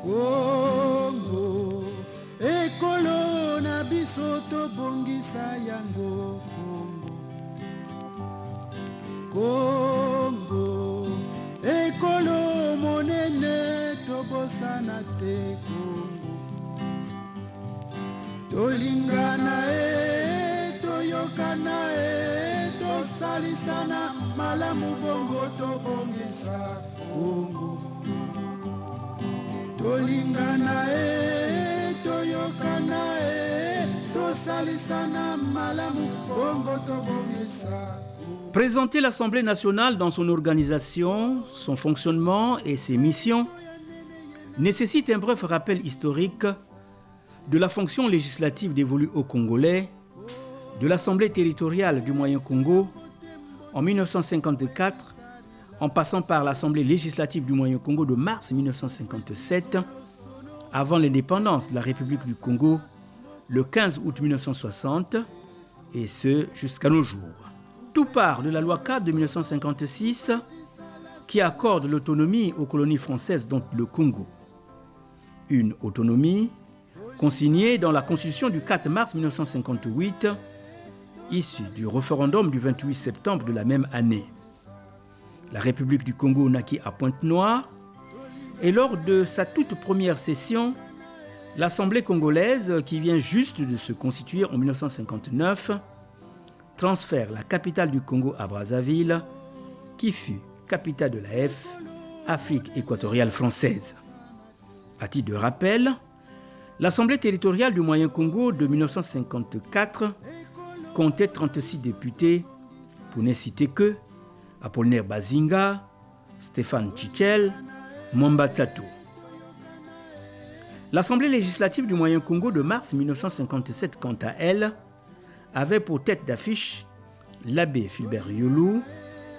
Congo, ekolo na biso tobongisa yango Congo. Congo, ekolo monene tobosana te Congo. Tolingana toyokana tosalisana malamu bongo tobongisa Congo. Tolingana toyokana tosalisana malamu bongo tobongisa. Présenter l'Assemblée nationale dans son organisation, son fonctionnement et ses missions nécessite un bref rappel historique de la fonction législative dévolue aux Congolais, de l'Assemblée territoriale du Moyen-Congo en 1954, en passant par l'Assemblée législative du Moyen-Congo de mars 1957, avant l'indépendance de la République du Congo le 15 août 1960, et ce jusqu'à nos jours. Tout part de la loi 4 de 1956 qui accorde l'autonomie aux colonies françaises dont le Congo. Une autonomie consignée dans la Constitution du 4 mars 1958, issue du référendum du 28 septembre de la même année. La République du Congo naquit à Pointe-Noire et lors de sa toute première session, l'Assemblée congolaise, qui vient juste de se constituer en 1959, transfère la capitale du Congo à Brazzaville, qui fut capitale de l'AF, Afrique équatoriale française. À titre de rappel, l'Assemblée territoriale du Moyen-Congo de 1954 comptait 36 députés, pour ne citer que Apollinaire Bazinga, Stéphane Tchichel, Mwamba Tsatou. L'Assemblée législative du Moyen-Congo de mars 1957, quant à elle, avait pour tête d'affiche l'abbé Fulbert Yulu,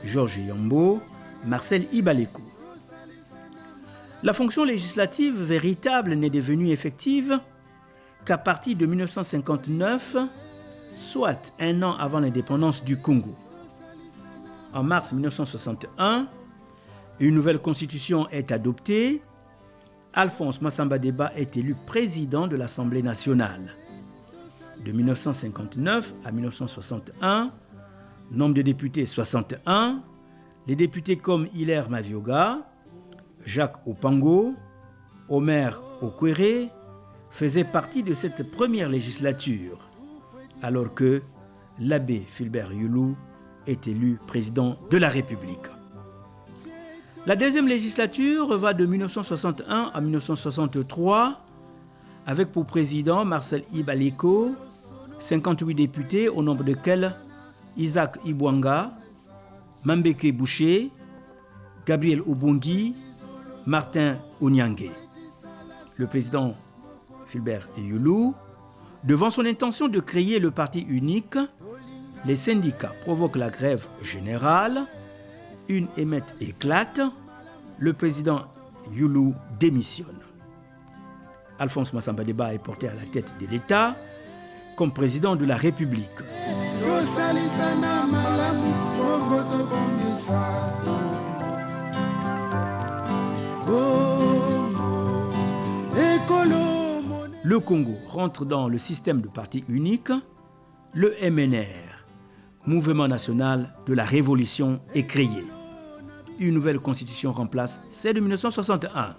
Georges Yambo, Marcel Ibaleko. La fonction législative véritable n'est devenue effective qu'à partir de 1959, soit un an avant l'indépendance du Congo. En mars 1961, une nouvelle constitution est adoptée. Alphonse Massamba Deba est élu président de l'Assemblée nationale. De 1959 à 1961, nombre de députés 61, les députés comme Hilaire Mavioga, Jacques Opango, Omer Okwere faisaient partie de cette première législature, alors que l'abbé Fulbert Yulu est élu président de la République. La deuxième législature va de 1961 à 1963, avec pour président Marcel Ibaleko, 58 députés, au nombre desquels Isaac Ibwanga, Mambeke Boucher, Gabriel Obongi, Martin Onyangue. Le président Fulbert Yulu, devant son intention de créer le parti unique, les syndicats provoquent la grève générale, une émeute éclate, le président Yulu démissionne. Alphonse Massamba Deba est porté à la tête de l'État comme président de la République. Le Congo rentre dans le système de parti unique. Le MNR, Mouvement national de la Révolution, est créé. Une nouvelle constitution remplace celle de 1961.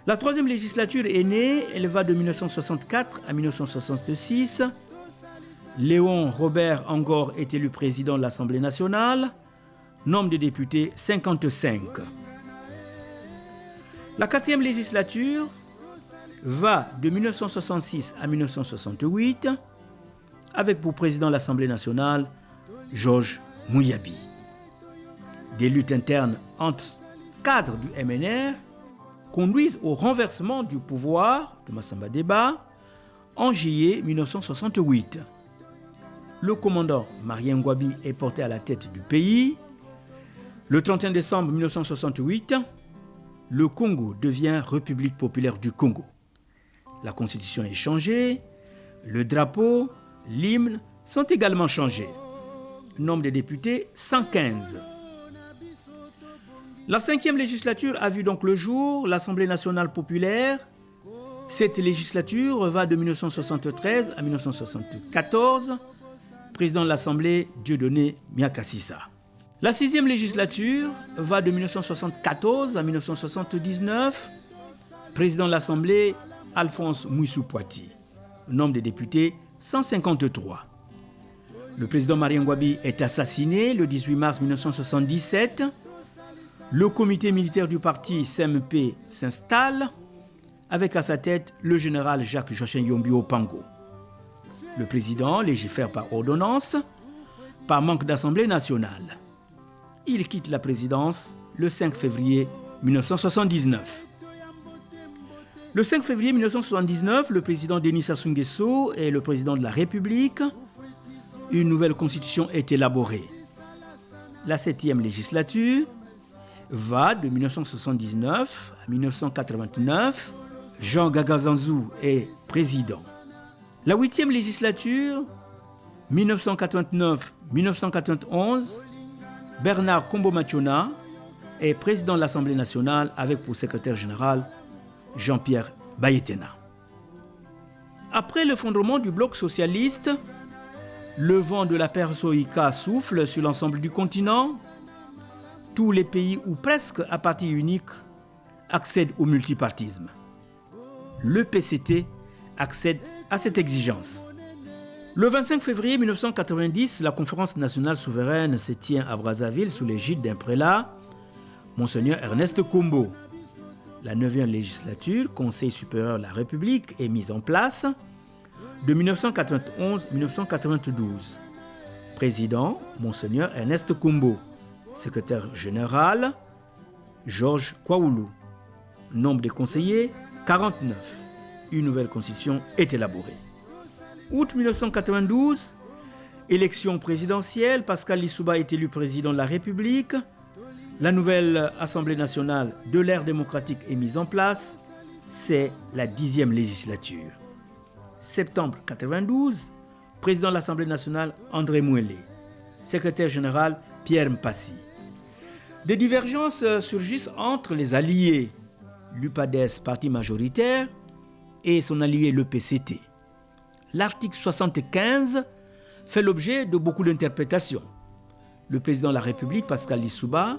La troisième législature est née, elle va de 1964 à 1966. Léon Robert Angor est élu président de l'Assemblée nationale. Nombre de députés 55. La quatrième législature va de 1966 à 1968 avec pour président de l'Assemblée nationale Georges Mouyabi. Des luttes internes entre cadres du MNR conduisent au renversement du pouvoir de Massamba Deba en juillet 1968. Le commandant Marien Ngouabi est porté à la tête du pays. Le 31 décembre 1968, le Congo devient République populaire du Congo. La constitution est changée, le drapeau, l'hymne sont également changés. Nombre de députés, 115. La 5e législature a vu donc le jour, l'Assemblée nationale populaire. Cette législature va de 1973 à 1974. Président de l'Assemblée, Dieudonné Miakasissa. La 6e législature va de 1974 à 1979. Président de l'Assemblée, Alphonse Mouissou-Poiti. Nombre de députés, 153. Le président Marien Ngouabi est assassiné le 18 mars 1977. Le comité militaire du parti CMP s'installe, avec à sa tête le général Jacques-Joachim Yombi Opango. Le président légifère par ordonnance, par manque d'Assemblée nationale. Il quitte la présidence le 5 février 1979. Le 5 février 1979, le président Denis Sassou Nguesso est le président de la République. Une nouvelle constitution est élaborée. La 7e législature va de 1979 à 1989. Jean Gagazanzou est président. La 8e législature, 1989-1991, Bernard Kombo-Machona est président de l'Assemblée nationale avec pour secrétaire général Jean-Pierre Bayetena. Après l'effondrement du bloc socialiste, le vent de la perestroïka souffle sur l'ensemble du continent. Tous les pays ou presque à parti unique accèdent au multipartisme. Le PCT accède à cette exigence. Le 25 février 1990, la conférence nationale souveraine se tient à Brazzaville sous l'égide d'un prélat, Monseigneur Ernest Kombo. La 9e législature, Conseil supérieur de la République, est mise en place de 1991-1992. Président, Monseigneur Ernest Kombo. Secrétaire général, Georges Kwaoulou. Nombre de conseillers, 49. Une nouvelle constitution est élaborée. Août 1992, élection présidentielle, Pascal Lissouba est élu président de la République. La nouvelle Assemblée nationale de l'ère démocratique est mise en place. C'est la 10e législature. Septembre 1992, président de l'Assemblée nationale, André Mouélé. Secrétaire général, Pierre Mpassi. Des divergences surgissent entre les alliés, l'UPADES, parti majoritaire, et son allié, le PCT. L'article 75 fait l'objet de beaucoup d'interprétations. Le président de la République, Pascal Lissouba,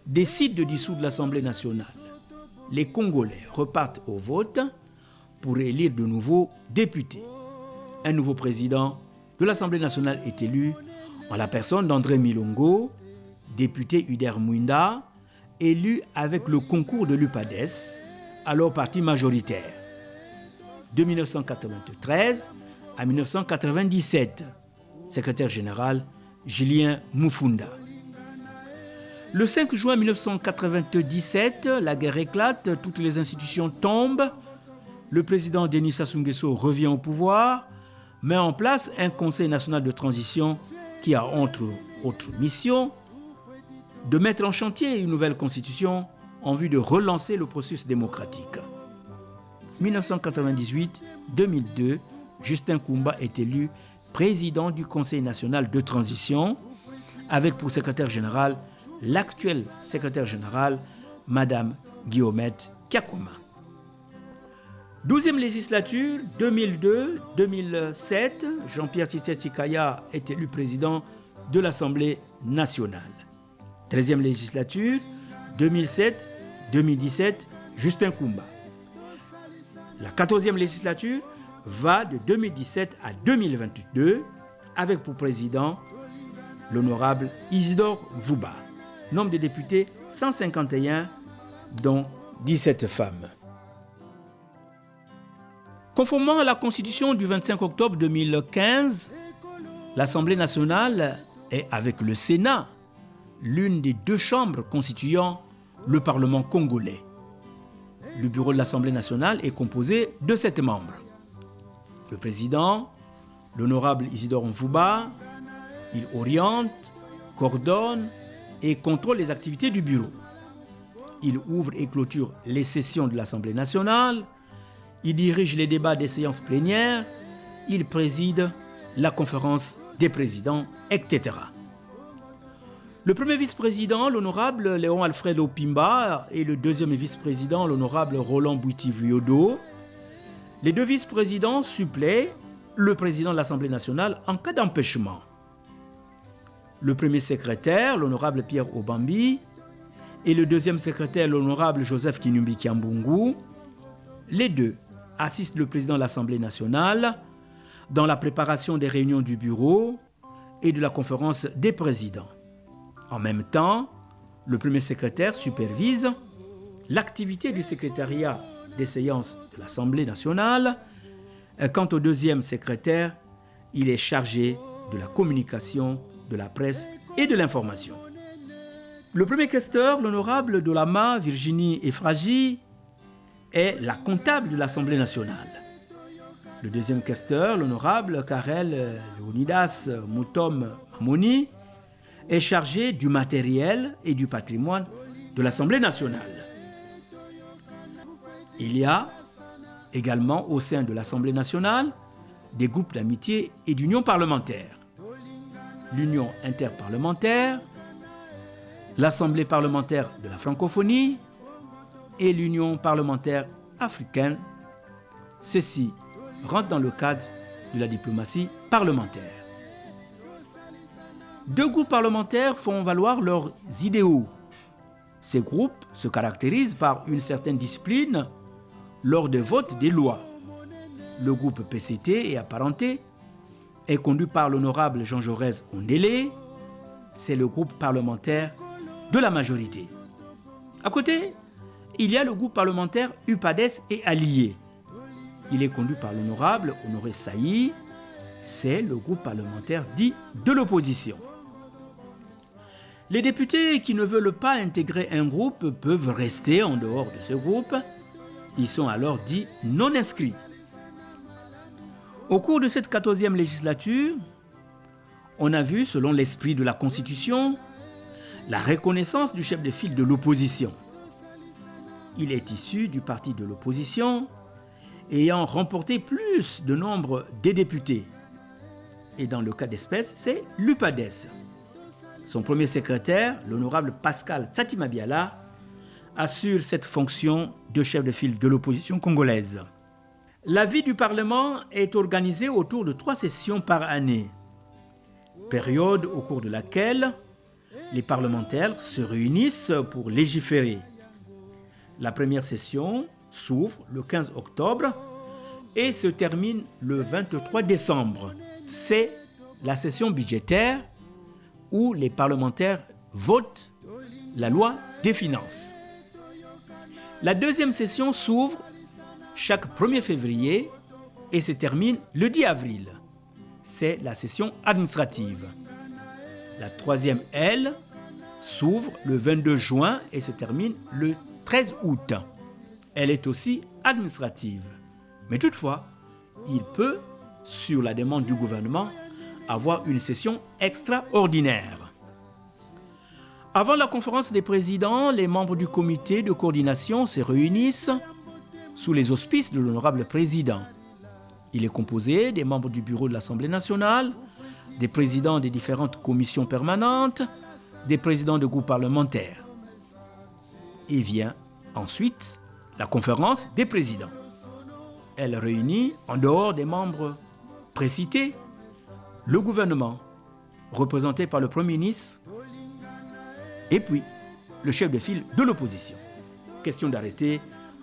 décide de dissoudre l'Assemblée nationale. Les Congolais repartent au vote pour élire de nouveaux députés. Un nouveau président de l'Assemblée nationale est élu en la personne d'André Milongo, député UDER Mouinda, élu avec le concours de l'UPADES, alors parti majoritaire. De 1993 à 1997, secrétaire général Julien Mufunda. Le 5 juin 1997, la guerre éclate, toutes les institutions tombent. Le président Denis Sassou Nguesso revient au pouvoir, met en place un conseil national de transition qui a entre autres missions de mettre en chantier une nouvelle constitution en vue de relancer le processus démocratique. 1998-2002, Justin Koumba est élu président du Conseil national de transition avec pour secrétaire général l'actuel secrétaire général, Madame Guillaumette Kiakoma. 12e législature, 2002-2007, Jean-Pierre Tshisekedi Kaya est élu président de l'Assemblée nationale. 13e législature, 2007-2017, Justin Koumba. La 14e législature va de 2017 à 2022 avec pour président l'honorable Isidore Vouba. Nombre de députés, 151, dont 17 femmes. Conformément à la Constitution du 25 octobre 2015, l'Assemblée nationale est, avec le Sénat, l'une des deux chambres constituant le Parlement congolais. Le bureau de l'Assemblée nationale est composé de 7 membres. Le président, l'honorable Isidore Mvouba, il oriente, coordonne et contrôle les activités du bureau. Il ouvre et clôture les sessions de l'Assemblée nationale, il dirige les débats des séances plénières, il préside la conférence des présidents, etc. Le premier vice-président, l'honorable Léon Alfredo Pimba, et le deuxième vice-président, l'honorable Roland Bouiti-Viodo. Les deux vice-présidents suppléent le président de l'Assemblée nationale en cas d'empêchement. Le premier secrétaire, l'honorable Pierre Obambi, et le deuxième secrétaire, l'honorable Joseph Kinumbi Kiambungu, les deux assistent le président de l'Assemblée nationale dans la préparation des réunions du bureau et de la conférence des présidents. En même temps, le premier secrétaire supervise l'activité du secrétariat des séances de l'Assemblée nationale. Quant au deuxième secrétaire, il est chargé de la communication, de la presse et de l'information. Le premier questeur, l'honorable Dolama Virginie Efragi, est la comptable de l'Assemblée nationale. Le deuxième questeur, l'honorable Karel Leonidas Moutom Mamoni, est chargé du matériel et du patrimoine de l'Assemblée nationale. Il y a également au sein de l'Assemblée nationale des groupes d'amitié et d'union parlementaire. L'Union interparlementaire, l'Assemblée parlementaire de la francophonie et l'Union parlementaire africaine. Ceci rentre dans le cadre de la diplomatie parlementaire. Deux groupes parlementaires font valoir leurs idéaux. Ces groupes se caractérisent par une certaine discipline lors des votes des lois. Le groupe PCT et apparenté est conduit par l'honorable Jean Jaurès Ondélé. C'est le groupe parlementaire de la majorité. À côté, il y a le groupe parlementaire UPADES et Alliés. Il est conduit par l'honorable Honoré Sailly. C'est le groupe parlementaire dit de l'opposition. Les députés qui ne veulent pas intégrer un groupe peuvent rester en dehors de ce groupe. Ils sont alors dits non inscrits. Au cours de cette 14e législature, on a vu, selon l'esprit de la Constitution, la reconnaissance du chef de file de l'opposition. Il est issu du parti de l'opposition, ayant remporté plus de nombre des députés. Et dans le cas d'espèce, c'est l'UPADES. Son premier secrétaire, l'honorable Pascal Satimabiala, assure cette fonction de chef de file de l'opposition congolaise. La vie du Parlement est organisée autour de 3 sessions par année, période au cours de laquelle les parlementaires se réunissent pour légiférer. La première session s'ouvre le 15 octobre et se termine le 23 décembre. C'est la session budgétaire où les parlementaires votent la loi des finances. La deuxième session s'ouvre chaque 1er février et se termine le 10 avril. C'est la session administrative. La troisième, elle, s'ouvre le 22 juin et se termine le 13 août. Elle est aussi administrative. Mais toutefois, il peut, sur la demande du gouvernement, avoir une session extraordinaire. Avant la conférence des présidents, les membres du comité de coordination se réunissent sous les auspices de l'honorable président. Il est composé des membres du bureau de l'Assemblée nationale, des présidents des différentes commissions permanentes, des présidents de groupes parlementaires. Et vient ensuite la conférence des présidents. Elle réunit, en dehors des membres précités, le gouvernement, représenté par le Premier ministre, et puis le chef de file de l'opposition. Question d'arrêter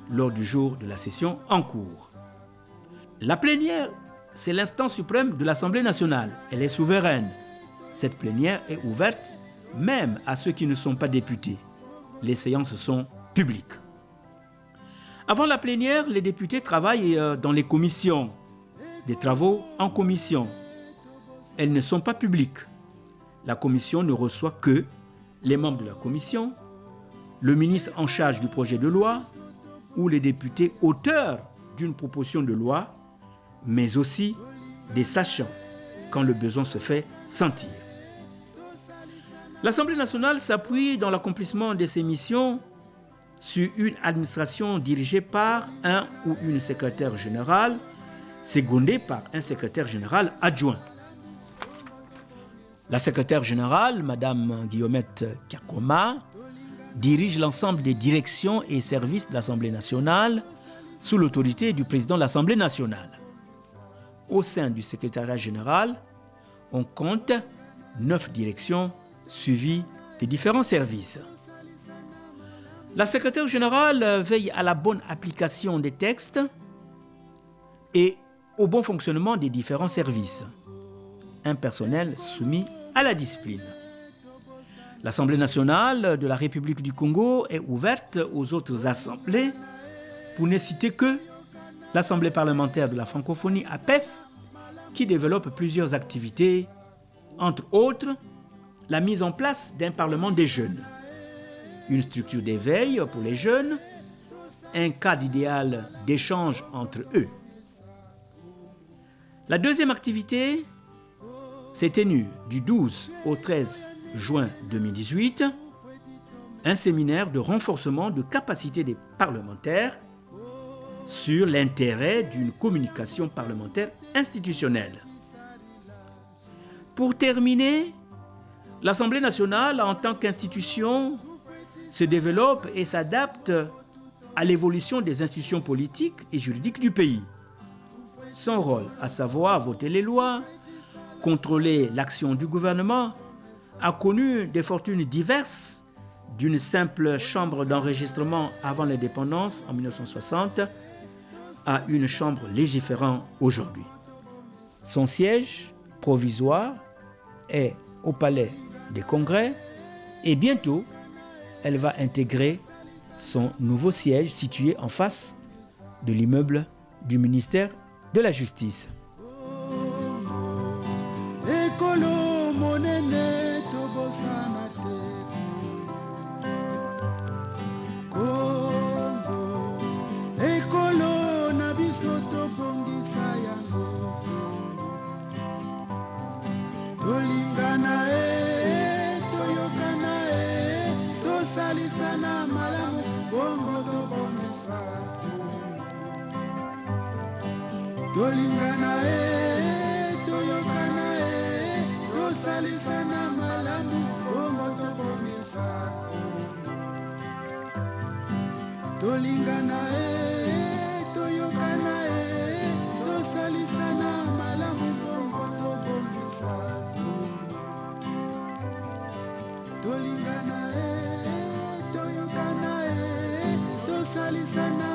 lors du jour de la session en cours. La plénière, c'est l'instance suprême de l'Assemblée nationale. Elle est souveraine. Cette plénière est ouverte même à ceux qui ne sont pas députés. Les séances sont publiques. Avant la plénière, les députés travaillent dans les commissions, des travaux en commission. Elles ne sont pas publiques. La commission ne reçoit que les membres de la commission, le ministre en charge du projet de loi ou les députés auteurs d'une proposition de loi, mais aussi des sachants quand le besoin se fait sentir. L'Assemblée nationale s'appuie dans l'accomplissement de ses missions sur une administration dirigée par un ou une secrétaire générale, secondée par un secrétaire général adjoint. La secrétaire générale, Madame Guillaumette Kakoma, dirige l'ensemble des directions et services de l'Assemblée nationale sous l'autorité du président de l'Assemblée nationale. Au sein du secrétariat général, on compte 9 directions suivies des différents services. La secrétaire générale veille à la bonne application des textes et au bon fonctionnement des différents services. Un personnel soumis à la discipline. L'Assemblée nationale de la République du Congo est ouverte aux autres assemblées, pour ne citer que l'Assemblée parlementaire de la francophonie APEF, qui développe plusieurs activités, entre autres la mise en place d'un parlement des jeunes, une structure d'éveil pour les jeunes, un cadre idéal d'échange entre eux. La deuxième activité s'est tenue du 12 au 13 juin 2018, un séminaire de renforcement de capacité des parlementaires sur l'intérêt d'une communication parlementaire institutionnelle. Pour terminer, l'Assemblée nationale, en tant qu'institution, se développe et s'adapte à l'évolution des institutions politiques et juridiques du pays. Son rôle, à savoir voter les lois, contrôler l'action du gouvernement, a connu des fortunes diverses, d'une simple chambre d'enregistrement avant l'indépendance en 1960 à une chambre légiférant aujourd'hui. Son siège provisoire est au Palais des Congrès et bientôt, elle va intégrer son nouveau siège situé en face de l'immeuble du ministère de la Justice. Tolingana toyokana tosalisana malamu bongo tobongisa. Tolingana toyokana tosalisana malamu bongo tobongisa. Tolingana toyokana tosalisana